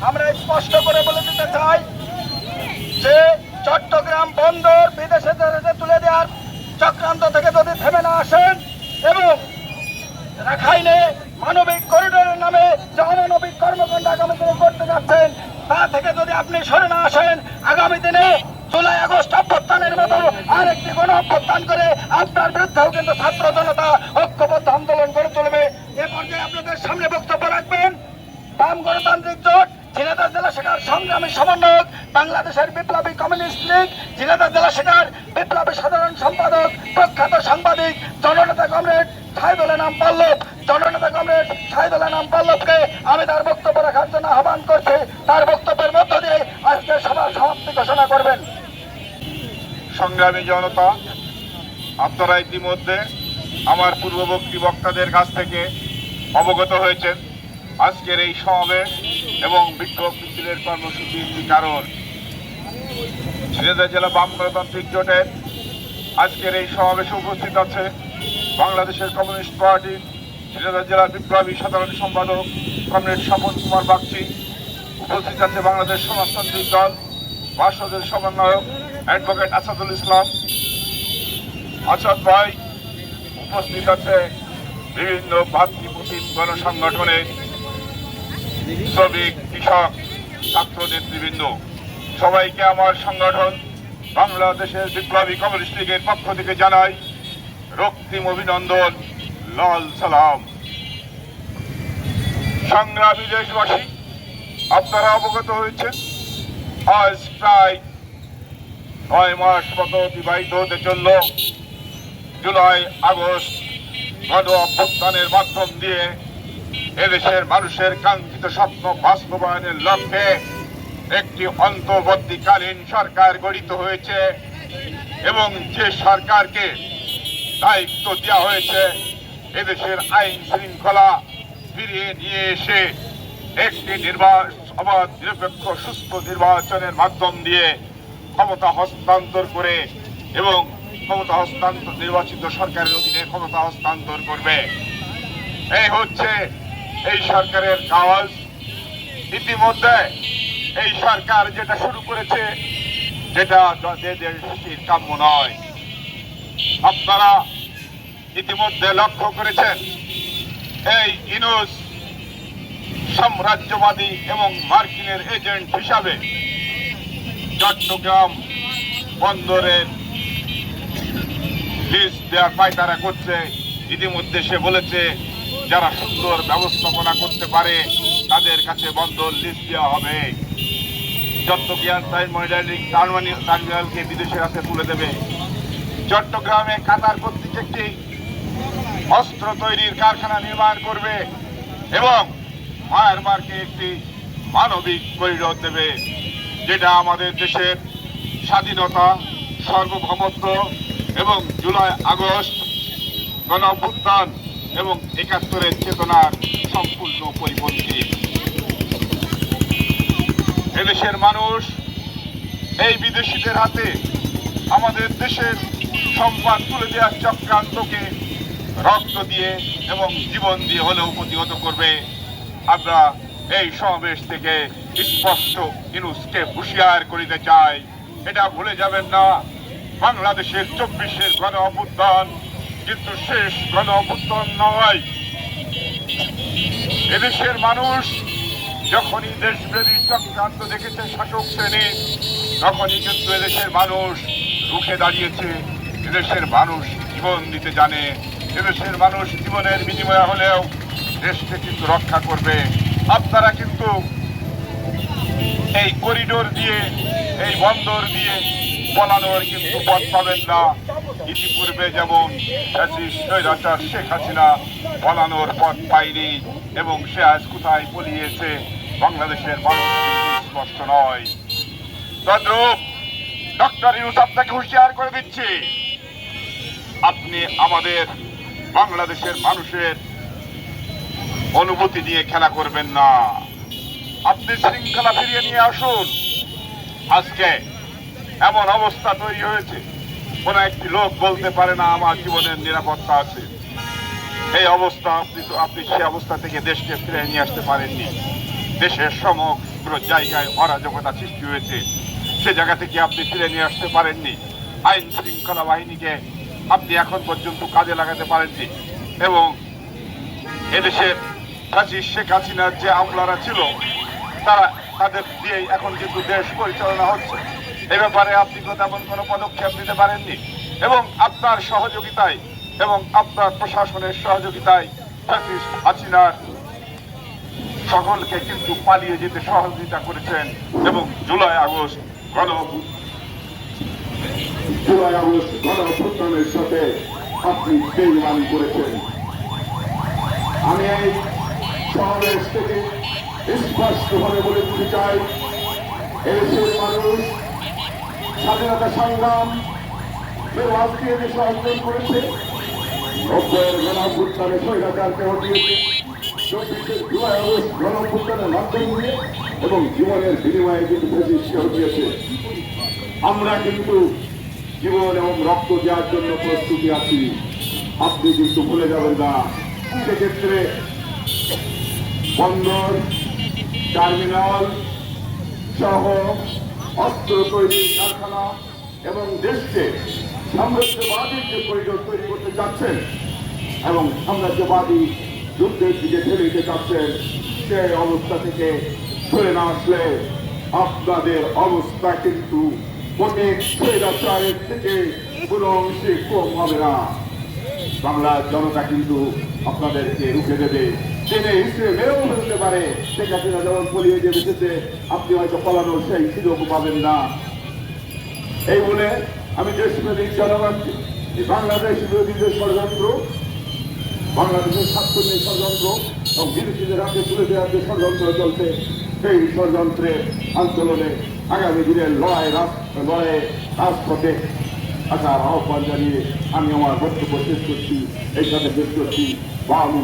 আমরা স্পষ্ট করে বলে দিতে চাই যে চট্টগ্রাম বন্দর বিদেশে তুলে দেওয়ার চক্রান্ত থেকে যদি থেমে না আসেন এবং রাখাইনে মানবিক করিডোরের নামে যে অমানবিক কর্মকাণ্ড আগামী দিনে করতে যাচ্ছেন তা থেকে যদি আপনি সরে না আসেন, আগামী দিনে জুলাই আগস্ট অভ্যুত্থানের মতো আরেকটি গণ অভ্যুত্থান করে আপনার বিরুদ্ধেও কিন্তু ছাত্র জনতা ঐক্যবদ্ধ আন্দোলন করে চলবে। এ পর্যায়ে আপনাদের সামনে বক্তব্য রাখবেন বাম গণতান্ত্রিক জোট ঝিনাইদহ জেলা শাখার সংগ্রামী সমন্বয়ক, বাংলাদেশের বিপ্লবী কমিউনিস্ট লীগ ঝিনাইদহ জেলা শাখার বিপ্লবী সাধারণ সম্পাদক, প্রখ্যাত সাংবাদিক জননেতা কমরেড শাহিদুল আনাম পল্লব। জননেতা কমরেড শাহিদুল আনাম পল্লবকে আমি তার বক্তব্য রাখার জন্য আহ্বান করছি। তার বক্তব্যের মধ্য দিয়ে আজকে সভার সমাপ্তি ঘোষণা করবেন। সংগ্রামী জনতা, আপনারা ইতিমধ্যে আমার পূর্ববর্তী বক্তাদের কাছ থেকে অবগত হয়েছেন আজকের এই সমাবেশ এবং বিক্ষোভ মিছিলের কর্মসূচির কি কারণ। ঝিনাইদহ জেলা বাম গণতান্ত্রিক জোটের আজকের এই সমাবেশে উপস্থিত আছে বাংলাদেশের কমিউনিস্ট পার্টির ঝিনাইদহ জেলার বিপ্লবী সাধারণ সম্পাদক কমরেড স্বপন কুমার বাগচি, উপস্থিত আছে বাংলাদেশ সমাজতান্ত্রিক দল বাসদের সমন্বয়ক অ্যাডভোকেট আসাদুল ইসলাম আসাদ ভাই, উপস্থিত আছে বিভিন্ন ভাতৃপ্রতিম গণসংগঠনের শ্রমিক, কৃষক, ছাত্র নেতৃবৃন্দ। সবাইকে আমার সংগঠন বাংলাদেশের বিপ্লবী কমিউনিস্ট লীগের পক্ষ থেকে জানাই রক্তিম অভিনন্দন, লাল সালাম। সংগ্রামী দেশবাসী, আপনারা অবগত হয়েছেন আজ প্রায় 9 মাস মতো অতিবাহিত হতে চলল জুলাই আগস্ট গণ অভ্যুত্থানের মাধ্যম দিয়ে এদেশের মানুষের কাঙ্ক্ষিত স্বপ্ন বাস্তবায়নের লক্ষ্যে একটি অন্তর্বর্তীকালীন সরকার গঠিত হয়েছে এবং যে সরকারকে দায়িত্ব দেওয়া হয়েছে এদেশের আইন শৃঙ্খলা ফিরিয়ে নিয়ে এসে একটি অবাধ, নিরপেক্ষ, সুস্থ নির্বাচনের মাধ্যম দিয়ে ক্ষমতা হস্তান্তর করে এবং ক্ষমতা হস্তান্তর নির্বাচিত সরকারের অধীনে ক্ষমতা হস্তান্তর করবে। এই হচ্ছে এই সরকারের কাজ। ইতিমধ্যে এই সরকার যেটা শুরু করেছে যেটা দেশের কাম্য নয়। আপনারা ইতিমধ্যে লক্ষ্য করেছেন এই ইউনূস সাম্রাজ্যবাদী এবং মার্কিনের এজেন্ট হিসাবে চট্টগ্রাম বন্দরের লিস্ট দেওয়ার পায়তারা করছে। ইতিমধ্যে সে বলেছে যারা সুন্দর ব্যবস্থাপনা করতে পারে তাদের কাছে বন্দর লিস্ট দেওয়া হবে। চট্টগ্রাম টার্মিনালকে বিদেশের হাতে তুলে দেবে। চট্টগ্রামে কাতার কর্তৃক একটি অস্ত্র তৈরির কারখানা নির্মাণ করবে এবং মায়ানমারকে একটি মানবিক করিডোর দেবে, যেটা আমাদের দেশের স্বাধীনতা, সার্বভৌমত্ব এবং জুলাই আগস্ট গণ অভ্যুত্থান এবং ৭১-এর চেতনার সম্পূর্ণ পরিপন্থী। এদেশের মানুষ এই বিদেশিদের হাতে আমাদের দেশের সম্পদ তুলে দেওয়ার চক্রান্তকে রক্ত দিয়ে এবং জীবন দিয়ে হলেও প্রতিহত করবে। আমরা এই সমাবেশ থেকে স্পষ্ট ইউনূসকে হুঁশিয়ার করিতে চাই, এটা ভুলে যাবেন না। বাংলাদেশের ২৪-এর গণ অভ্যুত্থান কিন্তু শেষ গণ অভ্যুত্থান নয়। এদেশের মানুষ যখনই দেশবিরোধী চক্রান্ত দেখেছে শাসক শ্রেণী, তখনই কিন্তু এদেশের মানুষ রুখে দাঁড়িয়েছে। এদেশের মানুষ জীবন দিতে জানে। এদেশের মানুষ জীবনের বিনিময়ে হলেও দেশকে কিন্তু রক্ষা করবে। আপনারা কিন্তু এই করিডোর দিয়ে, এই বন্দর দিয়ে পলানোর কিন্তু পথ পাবেন না। ইতিপূর্বে যেমন স্বৈরাচার শেখ হাসিনা পলানোর পথ পায়নি এবং সে আজ কোথায় পলিয়েছে বাংলাদেশের মানুষ স্পষ্ট নয়। তদ্রূপ ডক্টর ইউনূস আপনাকে হুঁশিয়ার করে দিচ্ছি, আপনি আমাদের বাংলাদেশের মানুষের অনুভূতি নিয়ে খেলা করবেন না। আপনি শৃঙ্খলা ফিরিয়ে নিয়ে আসুন। আজকে এমন অবস্থা তৈরি হয়েছে কোন একটি লোক বলতে পারে না আমার জীবনের নিরাপত্তা আছে। এই অবস্থা আপনি সে অবস্থা থেকে দেশকে ফিরে নিয়ে আসতে পারেননি। দেশের সমগ্র জায়গায় অরাজকতা সৃষ্টি হয়েছে, সে জায়গা থেকে আপনি ফিরে নিয়ে আসতে পারেননি। আইন শৃঙ্খলা বাহিনীকে আপনি এখন পর্যন্ত কাজে লাগাতে পারেননি এবং এদেশের ফ্যাসিস্ট শেখ হাসিনার যে আমলারা ছিল তাদের দিয়েই এখন কিন্তু দেশ পরিচালনা হচ্ছে। এ ব্যাপারে আপনি তেমন কোনো পদক্ষেপ নিতে পারেননি এবং আপনার সহযোগিতায় এবং আপনার প্রশাসনের সহযোগিতায় ফ্যাসিস্ট হাসিনার সকলকে কিন্তু পালিয়ে যেতে সহযোগিতা করেছেন এবং জুলাই আগস্ট গণ অভ্যুত্থানের সাথে আপনি বেইমানি করেছেন। আমি এই সমাবেশ থেকে স্পষ্টভাবে বলে দিতে চাই, এদেশের মানুষ স্বাধীনতা সংগ্রাম কেউ আজকে এদেশে অর্জন করেছে, 90-এর গণ অভ্যুত্থানে স্বৈরাচারকে হটিয়েছে, 24-এর জুলাই আগস্ট গণ অভ্যুত্থানের মাধ্যম দিয়ে এবং জীবনের বিনিময়ে কিন্তু ফ্যাসিস্টকে হটিয়েছে। আমরা কিন্তু জীবন এবং রক্ত দেওয়ার জন্য প্রস্তুতি আছি, আপনি কিন্তু ভুলে যাবেন না। সেক্ষেত্রে বন্দর, টার্মিনাল সহ অস্ত্র তৈরির কারখানা এবং দেশকে সাম্রাজ্যবাদীর যে করিডোর তৈরি করতে চাচ্ছেন এবং সাম্রাজ্যবাদী যুদ্ধের দিকে ঠেলে দিতে চাচ্ছেন, সেই অবস্থা থেকে সরে না আসলে আপনাদের অবস্থা কিন্তু অনেক স্বৈরাচারের থেকে কোনো অংশে কম হবে না। বাংলার জনতা কিন্তু আপনাদেরকে রুখে দেবে, ট্রেনে হিসেবে মেরেও ফেলতে পারে। শেখ হাসিনা যেমন পলিয়ে যে বেঁচেছে, আপনি হয়তো পালানোর সেই সুযোগ পাবেন না। এই বলে আমি দেশপ্রেমিক জনগণকে বাংলাদেশ বিরোধীদের ষড়যন্ত্র, বাংলাদেশের স্বার্থ নিয়ে ষড়যন্ত্র এবং বিদেশিদের হাতে তুলে দেওয়ার যে ষড়যন্ত্র চলছে, সেই ষড়যন্ত্রের আন্দোলনে আগামী দিনের লড়াইয়ে রাজপথে আসার আহ্বান জানিয়ে আমি আমার বক্তব্য শেষ করছি। এই সাথে শেষ করছি। বা আমি